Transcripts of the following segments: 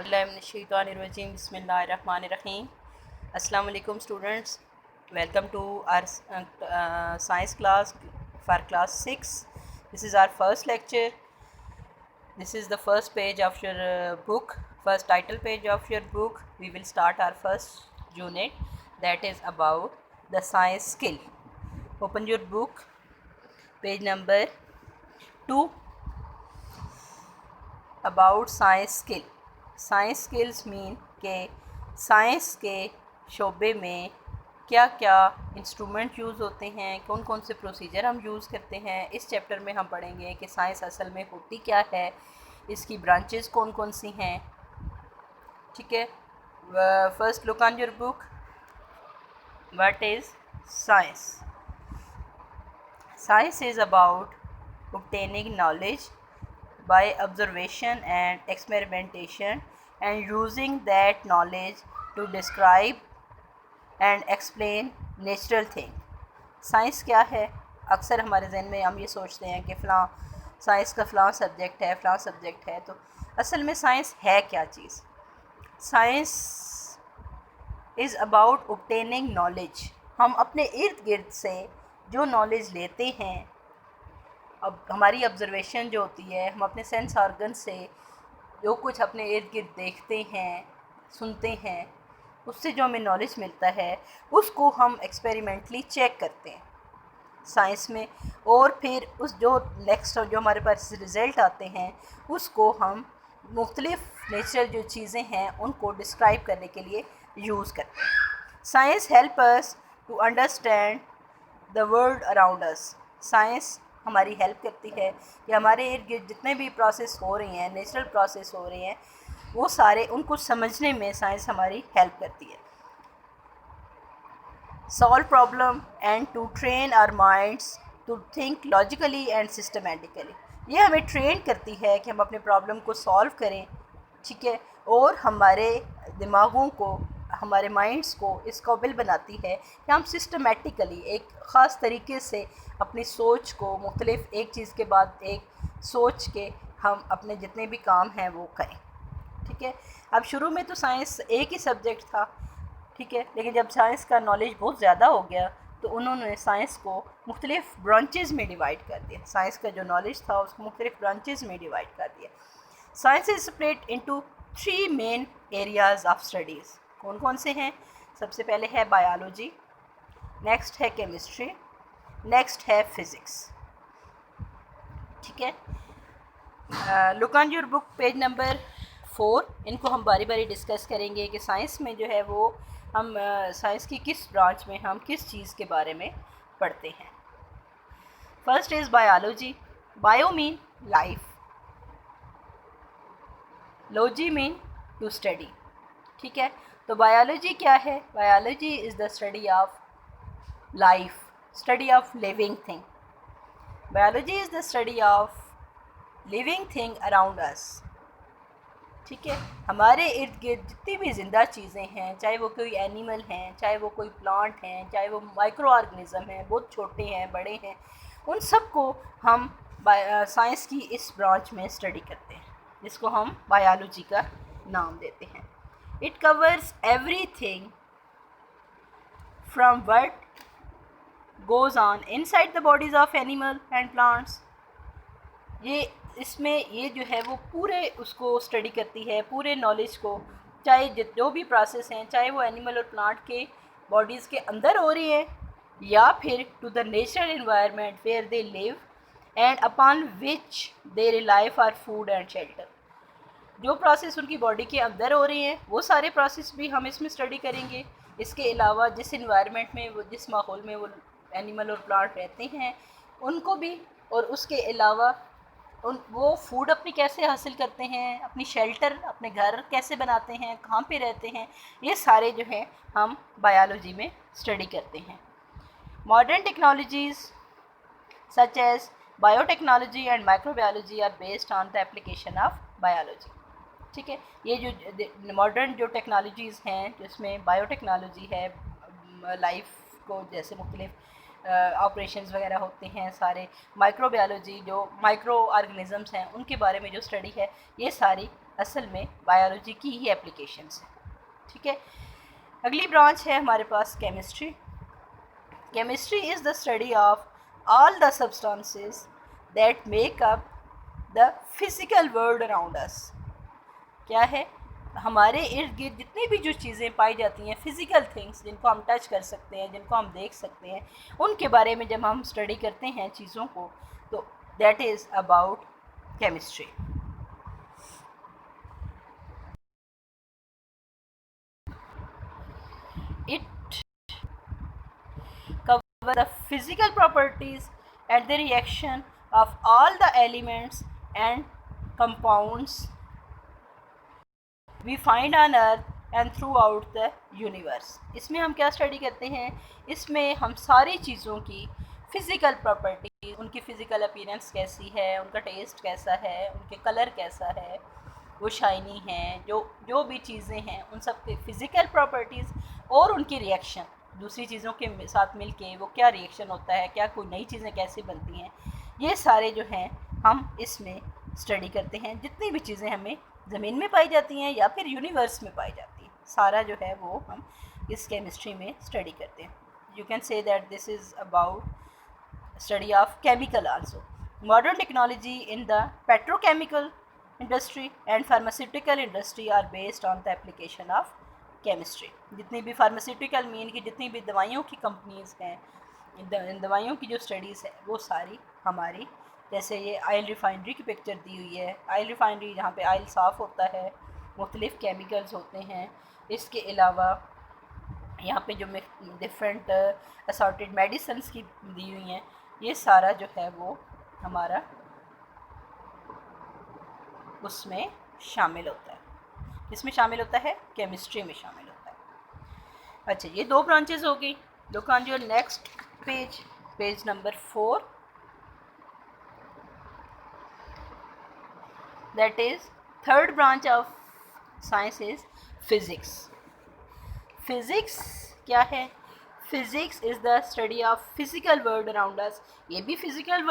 Bismillahirrahmanirrahim. Bismillahirrahmanirrahim. Assalamu alaikum students. Welcome to our science class for class 6. This is our first lecture. This is the first page of your book, first title page of your book. We will start our first unit, that is about the science skill. Open your book, page number 2, about science skill. Science skills mean के science के शोबे में क्या क्या instrument use होते हैं, कौन कौन से प्रोसीजर हम यूज़ करते हैं। इस चैप्टर में हम पढ़ेंगे कि साइंस असल में होती क्या है, इसकी ब्रांचेस कौन कौन सी हैं। ठीक है, first look on your book, what is science. Science is about obtaining knowledge by observation and experimentation and using that knowledge to describe and explain natural thing. Science क्या है? अक्सर हमारे जहन में हम ये सोचते हैं कि फ़लाँ साइंस का फ़लाँ सब्जेक्ट है, फ़लाँ सब्जेक्ट है। तो असल में साइंस है क्या चीज़? Science is about obtaining knowledge. हम अपने इर्द गिर्द से जो नॉलेज लेते हैं, अब हमारी ऑब्ज़र्वेशन जो होती है, हम अपने सेंस ऑर्गन से जो कुछ अपने इर्द गिर्द देखते हैं, सुनते हैं, उससे जो हमें नॉलेज मिलता है उसको हम एक्सपेरिमेंटली चेक करते हैं साइंस में, और फिर उस जो नेक्स्ट जो हमारे पास रिज़ल्ट आते हैं उसको हम मुख्तलिफ़ नेचुरल जो चीज़ें हैं उनको डिस्क्राइब करने के लिए यूज़ करते हैं। Science help us to understand the world around us. Science हमारी हेल्प करती है कि हमारे इर्द गिर्द जितने भी प्रोसेस हो रही हैं, नेचुरल प्रोसेस हो रहे हैं, वो सारे उनको समझने में साइंस हमारी हेल्प करती है। Solve problem and to train our minds to think logically and systematically. ये हमें ट्रेन करती है कि हम अपने प्रॉब्लम को सॉल्व करें, ठीक है, और हमारे दिमागों को, हमारे माइंड्स को इस काबिल बनाती है कि हम सिस्टमेटिकली एक ख़ास तरीके से अपनी सोच को मुख्तलिफ़ एक चीज़ के बाद एक सोच के हम अपने जितने भी काम हैं वो करें। ठीक है, अब शुरू में तो साइंस एक ही सब्जेक्ट था, ठीक है, लेकिन जब साइंस का नॉलेज बहुत ज़्यादा हो गया तो उन्होंने साइंस को मुख्तलिफ़ ब्रांचेज़ में डिवाइड कर दिया। साइंस का जो नॉलेज था उसको मुख्तलिफ़ ब्रांचेज़ में डिवाइड कर दिया। Science is split into 3 main areas of studies. कौन कौन से हैं? सबसे पहले है बायोलॉजी, नेक्स्ट है केमिस्ट्री, नेक्स्ट है फिज़िक्स। ठीक है, look on your book, page number 4। इनको हम बारी बारी डिस्कस करेंगे कि साइंस में जो है वो हम साइंस की किस ब्रांच में हम किस चीज़ के बारे में पढ़ते हैं। First is biology. Bio mean life, logy mean to study. ठीक है, तो बायोलॉजी क्या है? Biology is the study of life, study of living thing. Biology is the study of living thing around us. ठीक है, हमारे इर्द गिर्द जितनी भी ज़िंदा चीज़ें हैं, चाहे वो कोई एनिमल हैं, चाहे वो कोई प्लांट हैं, चाहे वो माइक्रो ऑर्गेनिज़म हैं, बहुत छोटे हैं, बड़े हैं, उन सब को हम साइंस की इस ब्रांच में स्टडी करते हैं, जिसको हम बायोलॉजी का नाम देते हैं। It covers everything from what goes on inside the bodies of animal and plants. ये इसमें ये जो है वो पूरे उसको स्टडी करती है, पूरे नॉलेज को, चाहे जो भी प्रोसेस हैं, चाहे वो एनिमल और प्लांट के बॉडीज़ के अंदर हो रही है या फिर to the natural environment where they live and upon which they rely for food and shelter. जो प्रोसेस उनकी बॉडी के अंदर हो रही हैं वो सारे प्रोसेस भी हम इसमें स्टडी करेंगे। इसके अलावा जिस इन्वायरमेंट में वो, जिस माहौल में वो एनिमल और प्लांट रहते हैं उनको भी, और उसके अलावा वो फूड अपनी कैसे हासिल करते हैं, अपनी शेल्टर, अपने घर कैसे बनाते हैं, कहाँ पे रहते हैं, ये सारे जो है हम बायोलॉजी में स्टडी करते हैं। Modern technologies such as biotechnology and microbiology are based on the application of biology. ठीक है, ये जो मॉडर्न जो टेक्नोलॉजीज़ हैं जिसमें बायोटेक्नोलॉजी है, लाइफ को जैसे मुख्तलिफ ऑपरेशंस वगैरह होते हैं सारे, माइक्रोबायोलॉजी जो माइक्रो ऑर्गेनिज़म्स हैं उनके बारे में जो स्टडी है, ये सारी असल में बायोलॉजी की ही एप्लीकेशंस हैं। ठीक है, अगली ब्रांच है हमारे पास chemistry. Chemistry is the study of all the substances that make up the physical world around us. क्या है, हमारे इर्द गिर्द जितनी भी जो चीज़ें पाई जाती हैं, फिज़िकल थिंग्स जिनको हम टच कर सकते हैं, जिनको हम देख सकते हैं, उनके बारे में जब हम स्टडी करते हैं चीज़ों को, तो that is about chemistry. It covers the physical properties and the reaction of all the elements and compounds we find on earth and throughout the universe। इसमें हम क्या स्टडी करते हैं, इसमें हम सारी चीज़ों की फ़िज़िकल प्रॉपर्टीज़, उनकी फ़िज़िकल अपीयरेंस कैसी है, उनका टेस्ट कैसा है, उनके कलर कैसा है, वो शाइनी हैं, जो जो भी चीज़ें हैं उन सब के फ़िज़िकल प्रॉपर्टीज़ और उनकी रिएक्शन दूसरी चीज़ों के साथ मिल के वो क्या रिएक्शन होता है, क्या कोई नई चीज़ें कैसे बनती हैं, ये सारे जो हैं हम इसमें स्टडी करते हैं। जितनी भी चीज़ें हमें ज़मीन में पाई जाती हैं या फिर यूनिवर्स में पाई जाती हैं, सारा जो है वो हम इस केमिस्ट्री में स्टडी करते हैं। You can say that this is about study of chemical also. Modern technology in the petrochemical industry and pharmaceutical industry are based on the application of chemistry. जितनी भी फार्मास्यूटिकल मीन की जितनी भी दवाइयों की कंपनीज़ हैं, दवाइयों की जो स्टडीज़ है वो सारी हमारी, जैसे ये ऑयल रिफाइनरी की पिक्चर दी हुई है, ऑयल रिफाइनरी जहाँ पे ऑयल साफ़ होता है, मुख्तलिफ़ केमिकल्स होते हैं। इसके अलावा यहाँ पे जो डिफरेंट असॉर्टेड मेडिसिन्स की दी हुई हैं, ये सारा जो है वो हमारा उसमें शामिल होता है। इसमें शामिल होता है, केमिस्ट्री में शामिल होता है। अच्छा, ये दो ब्रांचेस हो गई। Look on your next page, page number 4, that is third branch of science is physics. Physics क्या है, physics is the study of physical world around us. ये भी फिज़िकल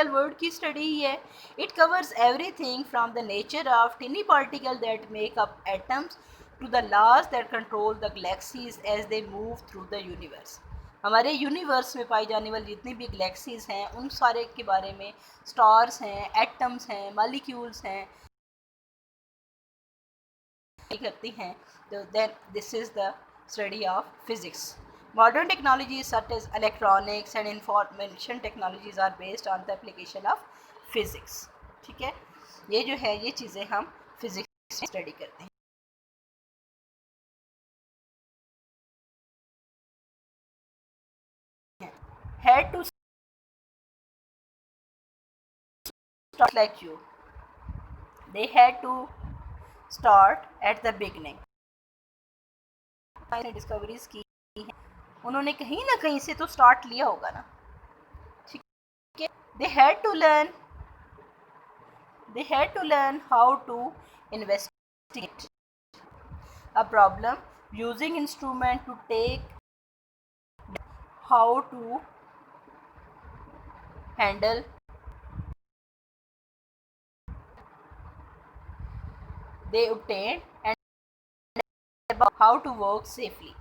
वर्ल्ड की स्टडी ही है। It covers everything from the nature of tiny particle that make up atoms to the laws that control the galaxies as they move through the universe. हमारे universe में पाई जाने वाली जितनी भी गैलेक्सीज हैं उन सारे के बारे में, स्टार्स हैं, एटम्स हैं, मॉलिक्यूल्स हैं, करती हैं। तो then this is the study of physics. Modern technologies such as electronics and information technologies are based on the application of physics. ठीक है, ये जो है ये चीज़ें हम फिज़िक्स में स्टडी करते हैं। Had to start like you, they had to start at the beginning। Discoveries की हैं, उन्होंने कहीं ना कहीं से तो स्टार्ट लिया होगा ना। ठीक है, they had to learn how to investigate a problem using instrument to take how to handle they obtained and about how to work safely।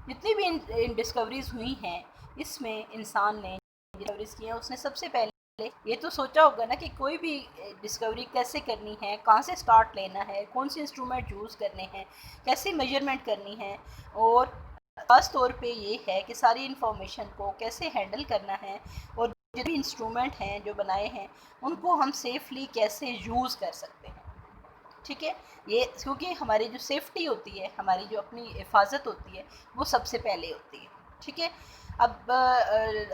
जितनी भी इन डिस्कवरीज हुई हैं, इसमें इंसान ने डिस्कवरीज की हैं, उसने सबसे पहले ये तो सोचा होगा ना कि कोई भी डिस्कवरी कैसे करनी है, कहाँ से स्टार्ट लेना है, कौन से इंस्ट्रूमेंट यूज़ करने हैं, कैसे मेजरमेंट करनी है, और ख़ास तौर पे ये है कि सारी इंफॉर्मेशन को कैसे हैंडल करना है, और जो भी इंस्ट्रूमेंट हैं जो बनाए हैं उनको हम सेफली कैसे यूज़ कर सकते हैं। ठीक है, ये क्योंकि हमारी जो सेफ्टी होती है, हमारी जो अपनी हिफाजत होती है, वो सबसे पहले होती है। ठीक है, अब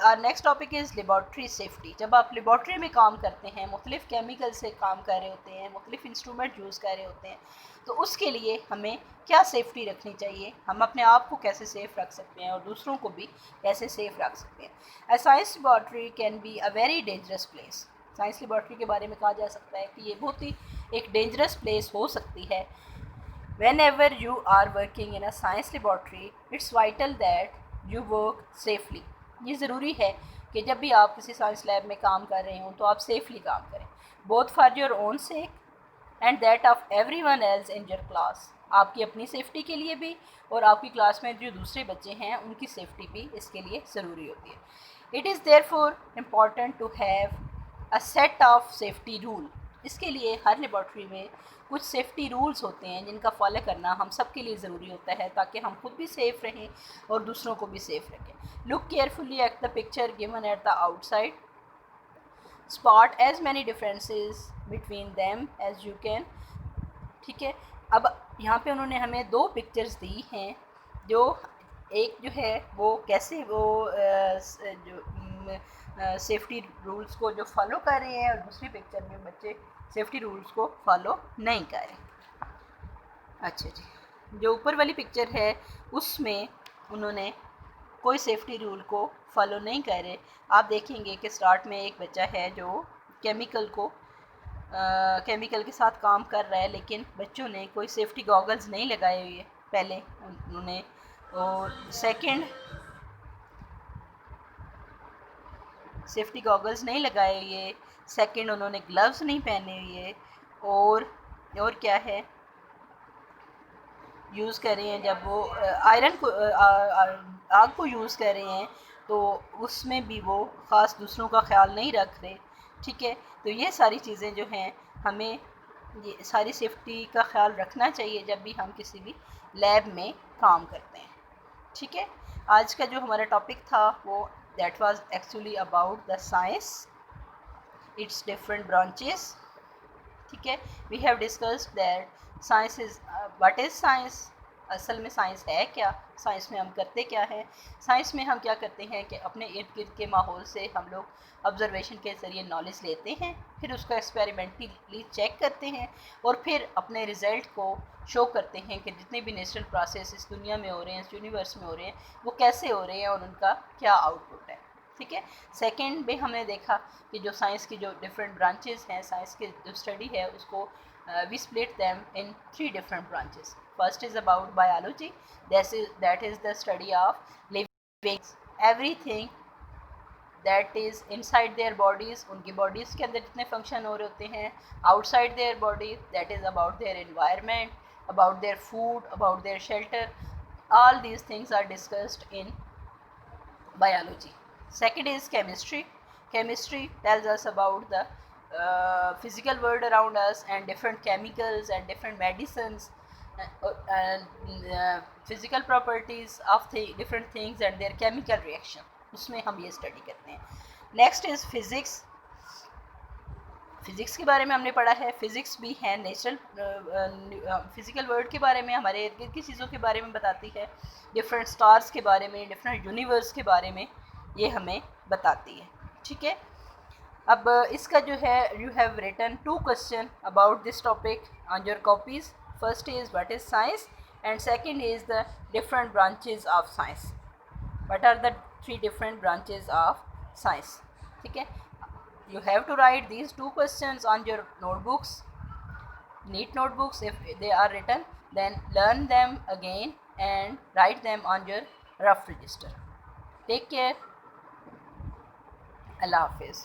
our next topic is laboratory safety. जब आप लेबॉर्ट्री में काम करते हैं, मुख्तलिफ़ केमिकल से काम कर रहे होते हैं, मुख्तलिफ़ इंस्ट्रूमेंट यूज़ कर रहे होते हैं, तो उसके लिए हमें क्या सेफ्टी रखनी चाहिए, हम अपने आप को कैसे सेफ़ रख सकते हैं और दूसरों को भी कैसे सेफ़ रख सकते हैं। A science laboratory can be a very dangerous place. Science laboratory के बारे में कहा जा सकता है कि ये बहुत ही एक डेंजरस प्लेस हो सकती है। Whenever you are working in a science laboratory, it's vital that you work safely। ये ज़रूरी है कि जब भी आप किसी साइंस लैब में काम कर रहे हों तो आप सेफली काम करें, both for your own sake and that of everyone else in your class. आपकी अपनी सेफ्टी के लिए भी और आपकी क्लास में जो दूसरे बच्चे हैं उनकी सेफ्टी भी इसके लिए ज़रूरी होती है। It is therefore important to have a set of safety rule. इसके लिए हर लेबॉर्ट्री में कुछ सेफ्टी रूल्स होते हैं जिनका फॉलो करना हम सब के लिए ज़रूरी होता है ताकि हम खुद भी सेफ़ रहें और दूसरों को भी सेफ़ रखें। Look carefully at the picture given at the outside, spot as many differences between them as you can। ठीक है, अब यहाँ पे उन्होंने हमें दो पिक्चर्स दी हैं, जो एक जो है वो कैसे वो जो सेफ्टी रूल्स को जो फॉलो कर रहे हैं और दूसरी पिक्चर में बच्चे सेफ्टी रूल्स को फॉलो नहीं कर रहे। अच्छा जी, जो ऊपर वाली पिक्चर है उसमें उन्होंने कोई सेफ्टी रूल को फॉलो नहीं कर रहे। आप देखेंगे कि स्टार्ट में एक बच्चा है जो केमिकल के साथ काम कर रहा है, लेकिन बच्चों ने कोई सेफ्टी गॉगल्स नहीं लगाए हुए पहले उन्होंने, और सेकंड सेफ्टी गॉगल्स नहीं लगाए हुए, सेकंड उन्होंने ग्लव्स नहीं पहने हुए, और क्या है यूज़ कर रहे हैं जब वो आयरन को आग को यूज़ कर रहे हैं तो उसमें भी वो ख़ास दूसरों का ख्याल नहीं रख रहे। ठीक है, तो ये सारी चीज़ें जो हैं हमें ये सारी सेफ्टी का ख्याल रखना चाहिए जब भी हम किसी भी लैब में काम करते हैं। ठीक है, आज का जो हमारा टॉपिक था वो that was actually about the science, its different branches. ठीक है, we have discussed that science is what is science, असल में साइंस है क्या, साइंस में हम करते क्या हैं। साइंस में हम क्या करते हैं कि अपने इर्द गिर्द के माहौल से हम लोग ऑब्जर्वेशन के ज़रिए नॉलेज लेते हैं, फिर उसको एक्सपेरिमेंटली चेक करते हैं और फिर अपने रिज़ल्ट को शो करते हैं कि जितने भी नेचुरल प्रोसेस इस दुनिया में हो रहे हैं, इस यूनिवर्स में हो रहे हैं, वो कैसे हो रहे हैं और उनका क्या आउटपुट है। ठीक है, सेकंड में हमने देखा कि जो साइंस की जो डिफरेंट ब्रांचेस हैं, साइंस की जो स्टडी है उसको we split them in 3 different branches. First is about biology, that is the study of living everything that is inside their bodies, उनकी बॉडीज़ के अंदर जितने फंक्शन हो रहे होते हैं, outside their body that is about their environment, about their food, about their shelter, all these things are discussed in biology. Second is chemistry. Chemistry tells us about the physical world around us and different chemicals and different medicines and physical properties of different things and their chemical reaction. उसमें हम ये study करते हैं। Next is physics. Physics के बारे में हमने पढ़ा है, फ़िज़िक्स भी है नेचुरल फिज़िकल वर्ल्ड के बारे में, हमारे इर्द गिर्द की चीज़ों के बारे में बताती है, डिफरेंट स्टार्स के बारे में, डिफरेंट यूनिवर्स के बारे में ये हमें बताती है। ठीक है, अब इसका जो है you have written 2 question about this topic on your copies. First is what is science and second is the different branches of science. What are the 3 different branches of science. ठीक है, you have to write these 2 questions on your notebooks, neat notebooks. If they are written, then learn them again and write them on your rough register. Take care. Allah Hafiz.